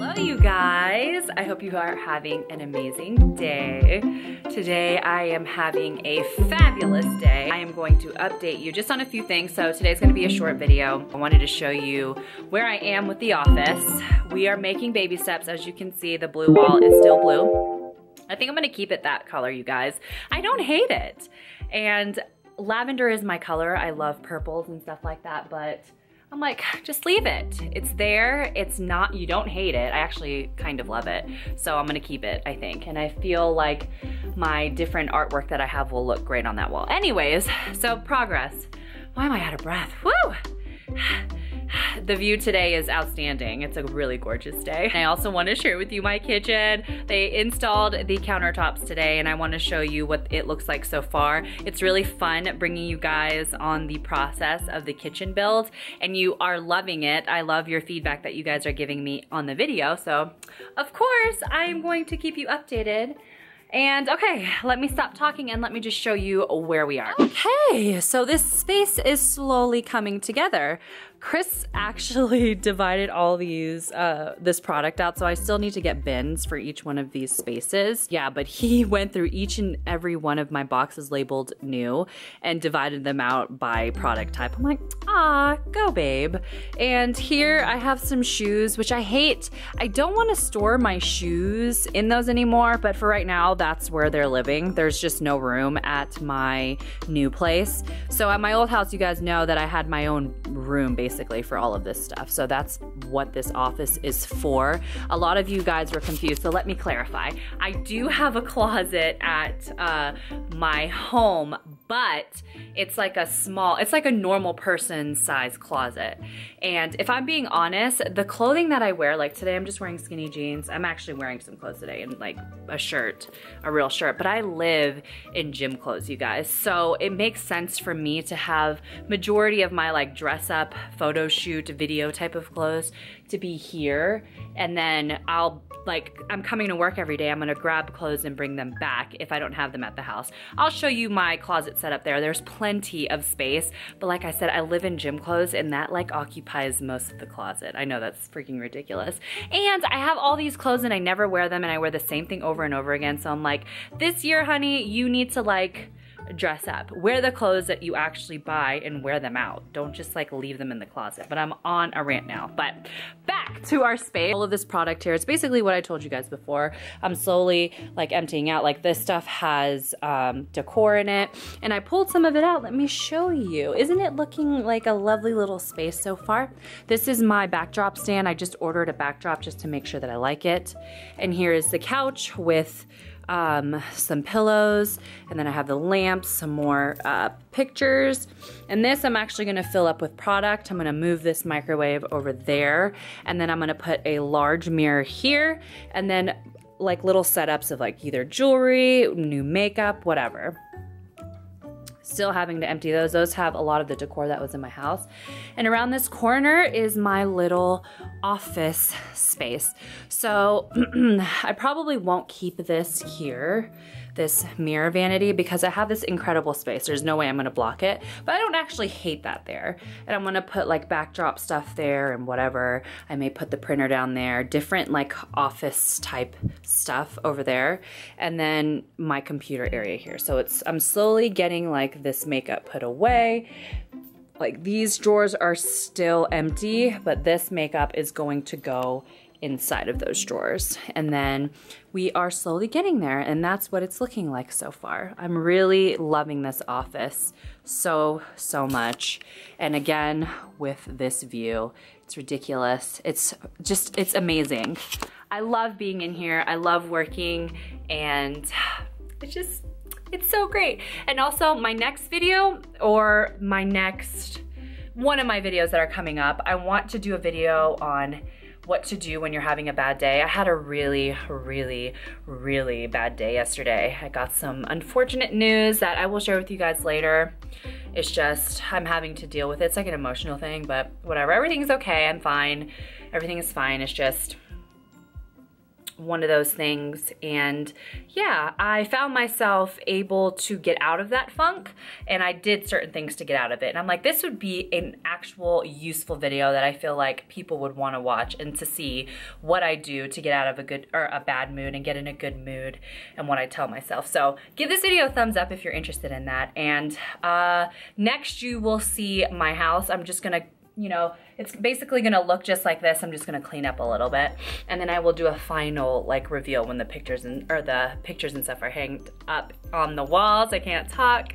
Hello you guys, I hope you are having an amazing day. Today I am having a fabulous day. I am going to update you just on a few things. So today's gonna be a short video. I wanted to show you where I am with the office. We are making baby steps. As you can see, the blue wall is still blue. I think I'm gonna keep it that color, you guys. I don't hate it. And lavender is my color. I love purples and stuff like that, but I'm like, just leave it. It's there, it's not, you don't hate it. I actually kind of love it. So I'm gonna keep it, I think. And I feel like my different artwork that I have will look great on that wall. Anyways, so progress. Why am I out of breath? Woo! The view today is outstanding. It's a really gorgeous day. I also want to share with you my kitchen. They installed the countertops today and I want to show you what it looks like so far. It's really fun bringing you guys on the process of the kitchen build and you are loving it. I love your feedback that you guys are giving me on the video. So of course I am going to keep you updated. And okay, let me stop talking and let me just show you where we are. Okay, so this space is slowly coming together. Chris actually divided all these, this product out, so I still need to get bins for each one of these spaces. Yeah, but he went through each and every one of my boxes labeled new and divided them out by product type. I'm like, ah, go babe. And here I have some shoes, which I hate. I don't want to store my shoes in those anymore, but for right now, that's where they're living. There's just no room at my new place. So at my old house, you guys know that I had my own room basically for all of this stuff. So that's what this office is for. A lot of you guys were confused, so let me clarify. I do have a closet at my home, but it's like a small, it's like a normal person size closet. And if I'm being honest, the clothing that I wear, like today I'm just wearing skinny jeans. I'm actually wearing some clothes today and like a shirt, a real shirt, but I live in gym clothes, you guys. So it makes sense for me to have majority of my like dress up, photo shoot, video type of clothes to be here. And then I'm coming to work every day. I'm gonna grab clothes and bring them back if I don't have them at the house. I'll show you my closet setup there. There's plenty of space, but like I said, I live in gym clothes and that like occupies most of the closet. I know that's freaking ridiculous. And I have all these clothes and I never wear them and I wear the same thing over and over again. So I'm like, this year, honey, you need to like dress up. Wear the clothes that you actually buy and wear them out. Don't just like leave them in the closet. But I'm on a rant now. But back to our space. All of this product here, it's basically what I told you guys before. I'm slowly like emptying out. Like this stuff has decor in it. And I pulled some of it out. Let me show you. Isn't it looking like a lovely little space so far? This is my backdrop stand. I just ordered a backdrop just to make sure that I like it. And here is the couch with some pillows, and then I have the lamps, some more pictures, and this I'm actually gonna fill up with product. I'm gonna move this microwave over there, and then I'm gonna put a large mirror here, and then like little setups of like either jewelry, new makeup, whatever. Still having to empty those. Those have a lot of the decor that was in my house. And around this corner is my little office space. So I probably won't keep this here, this mirror vanity, because I have this incredible space. There's no way I'm gonna block it, but I don't actually hate that there. And I'm gonna put like backdrop stuff there and whatever. I may put the printer down there, different like office type stuff over there. And then my computer area here. So I'm slowly getting like this makeup put away. Like these drawers are still empty, but this makeup is going to go inside of those drawers. And then we are slowly getting there, and that's what it's looking like so far. I'm really loving this office so much. And again, with this view, it's ridiculous. It's amazing. I love being in here. I love working, and it's so great. And also my next video, or one of my videos that are coming up, I want to do a video on what to do when you're having a bad day. I had a really bad day yesterday. I got some unfortunate news that I will share with you guys later. It's just, I'm having to deal with it. It's like an emotional thing, but whatever. Everything's okay, I'm fine. Everything is fine. It's just, one of those things. And yeah, I found myself able to get out of that funk, and I did certain things to get out of it. And I'm like, this would be an actual useful video that I feel like people would want to watch and to see what I do to get out of a good or a bad mood and get in a good mood, and what I tell myself. So give this video a thumbs up if you're interested in that. And next you will see my house. I'm just gonna, you know, it's basically gonna look just like this. I'm just gonna clean up a little bit, and then I will do a final like reveal when the pictures and stuff are hanged up on the walls. I can't talk.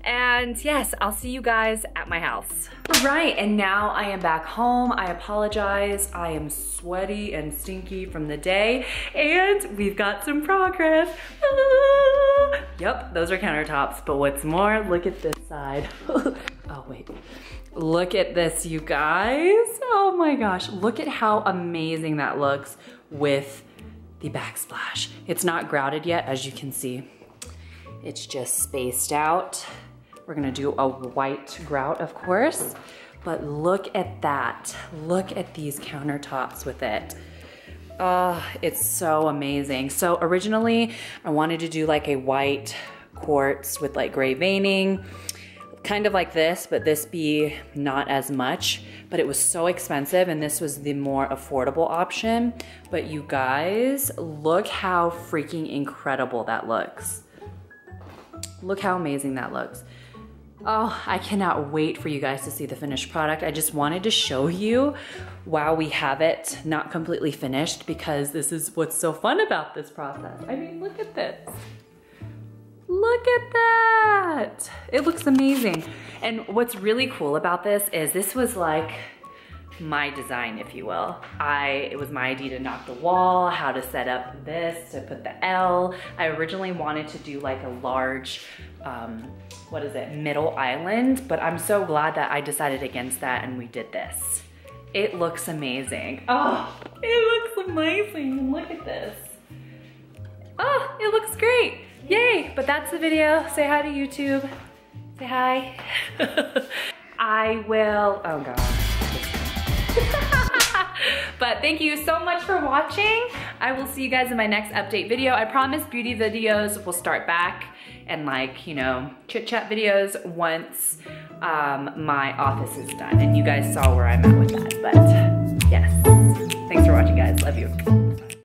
And yes, I'll see you guys at my house. All right, and now I am back home. I apologize. I am sweaty and stinky from the day, and we've got some progress. Yep, those are countertops, but what's more, look at this side. Oh wait. Look at this, you guys. Oh my gosh, look at how amazing that looks with the backsplash. It's not grouted yet, as you can see. It's just spaced out. We're gonna do a white grout, of course, but look at that. Look at these countertops with it. Oh, it's so amazing. So originally, I wanted to do like a white quartz with like gray veining, kind of like this, but this be not as much, but it was so expensive, and this was the more affordable option. But you guys, look how freaking incredible that looks. Look how amazing that looks. Oh, I cannot wait for you guys to see the finished product. I just wanted to show you while we have it not completely finished, because this is what's so fun about this process. I mean, look at this. Look at that. It looks amazing. And what's really cool about this was like my design, if you will. It was my idea to knock the wall, how to set up this, to put the L. I originally wanted to do like a large, middle island, but I'm so glad that I decided against that and we did this. It looks amazing. Oh, it looks amazing. Look at this. Oh, it looks great. Yay, but that's the video. Say hi to YouTube. Say hi. I will, oh God. But thank you so much for watching. I will see you guys in my next update video. I promise beauty videos will start back, and like, you know, chit chat videos once my office is done. And you guys saw where I'm at with that, but yes. Thanks for watching, guys. Love you.